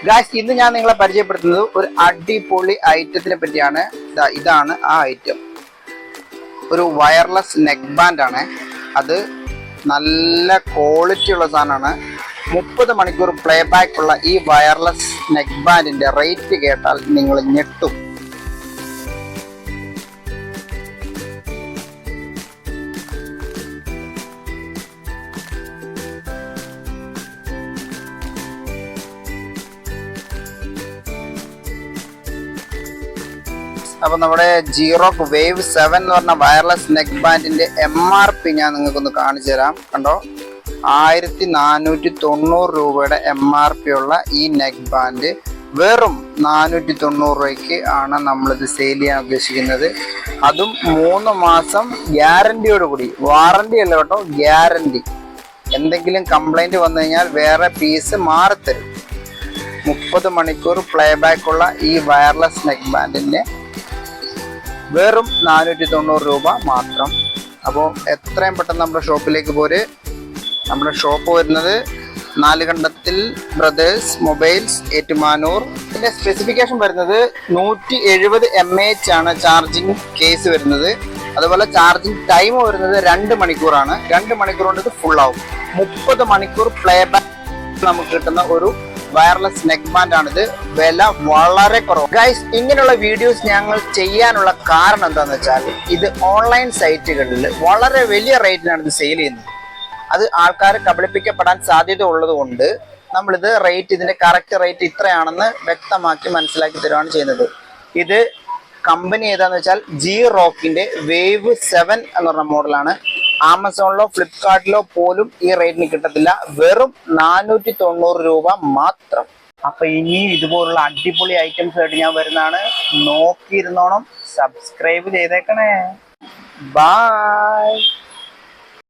Guys, ഇന്ന് ഞാൻ നിങ്ങളെ പരിചയപ്പെടുത്തുന്നത് ഒരു അടിപൊളി ഐറ്റത്തിനെ പറ്റിയാണ്. ഇതാണ് ആ ഐറ്റം. ഒരു വയർലെസ് നെക്ക് ബാൻഡ് ആണ്. അത് നല്ല ക്വാളിറ്റി ഉള്ള സാധനമാണ്. 30 മണിക്കൂർ പ്ലേ ബാക്ക് ഉള്ള ഈ വയർലെസ് നെക്ക് ബാൻഡിന്റെ റേറ്റ് കേട്ടാൽ നിങ്ങൾ ഞെട്ടും. അപ്പോൾ നമ്മുടെ G-Rock Wave 7 എന്ന് പറഞ്ഞ വയർലെസ് നെക്ക് ബാൻഡിന്റെ MRP ഞാൻ നിങ്ങൾക്കൊന്ന് കാണിച്ചു തരാം. കണ്ടോ, 1490 രൂപയുടെ MRP ഉള്ള ഈ നെക്ക് ബാൻഡ് വെറും 490 രൂപയ്ക്ക് ആണ് നമ്മളിത് സെയിൽ ചെയ്യാൻ ഉദ്ദേശിക്കുന്നത്. അതും 3 മാസം ഗ്യാരണ്ടിയോട് കൂടി. വാറണ്ടി അല്ല കേട്ടോ, ഗ്യാരണ്ടി. എന്തെങ്കിലും കംപ്ലൈൻറ്റ് വന്നു കഴിഞ്ഞാൽ വേറെ പീസ് മാറിത്തരും. 30 മണിക്കൂർ പ്ലേ ബാക്ക് ഉള്ള ഈ വയർലെസ് നെക്ക് ബാൻഡിന് വെറും 490 രൂപ മാത്രം. അപ്പോൾ എത്രയും പെട്ടെന്ന് നമ്മുടെ ഷോപ്പിലേക്ക് പോര്. നമ്മുടെ ഷോപ്പ് വരുന്നത് നാലുകണ്ടത്തിൽ ബ്രദേഴ്സ് മൊബൈൽസ്, ഏറ്റുമാനൂർ. ഇതിൻ്റെ സ്പെസിഫിക്കേഷൻ വരുന്നത് 170 mAh ആണ് ചാർജിങ് കേസ് വരുന്നത്. അതുപോലെ ചാർജിങ് ടൈം വരുന്നത് 2 മണിക്കൂറാണ്. 2 മണിക്കൂർ കൊണ്ട് ഇത് ഫുൾ ആവും. 30 മണിക്കൂർ പ്ലേ ബാക്ക് നമുക്ക് കിട്ടുന്ന ഒരു വയർലെസ് നെക്ക് ബാൻഡ് ആണിത്. വില വളരെ കുറവ്. ഗൈസ്, ഇങ്ങനെയുള്ള വീഡിയോസ് ഞങ്ങൾ ചെയ്യാനുള്ള കാരണം എന്താണെന്ന് വെച്ചാൽ, ഇത് ഓൺലൈൻ സൈറ്റുകളിൽ വളരെ വലിയ റേറ്റിനാണ് ഇത് സെയിൽ ചെയ്യുന്നത്. അത് ആൾക്കാർ കബളിപ്പിക്കപ്പെടാൻ സാധ്യത ഉള്ളത് കൊണ്ട് നമ്മളിത് ഇതിന്റെ കറക്റ്റ് റേറ്റ് ഇത്രയാണെന്ന് വ്യക്തമാക്കി മനസ്സിലാക്കി തരുവാണ് ചെയ്യുന്നത്. ഇത് കമ്പനി ഏതാന്ന് വെച്ചാൽ G-Rockന്റെ Wave 7 എന്ന് പറഞ്ഞ മോഡലാണ്. ആമസോണിലോ ഫ്ലിപ്കാർട്ടിലോ പോലും ഈ റേറ്റിന് കിട്ടത്തില്ല. വെറും 490 രൂപ മാത്രം. അപ്പൊ ഇനിയും ഇതുപോലുള്ള അടിപൊളി ഐറ്റംസ് ആയിട്ട് ഞാൻ വരുന്നതാണ്. നോക്കിയിരുന്നോണം. സബ്സ്ക്രൈബ് ചെയ്തേക്കണേ. ബൈ.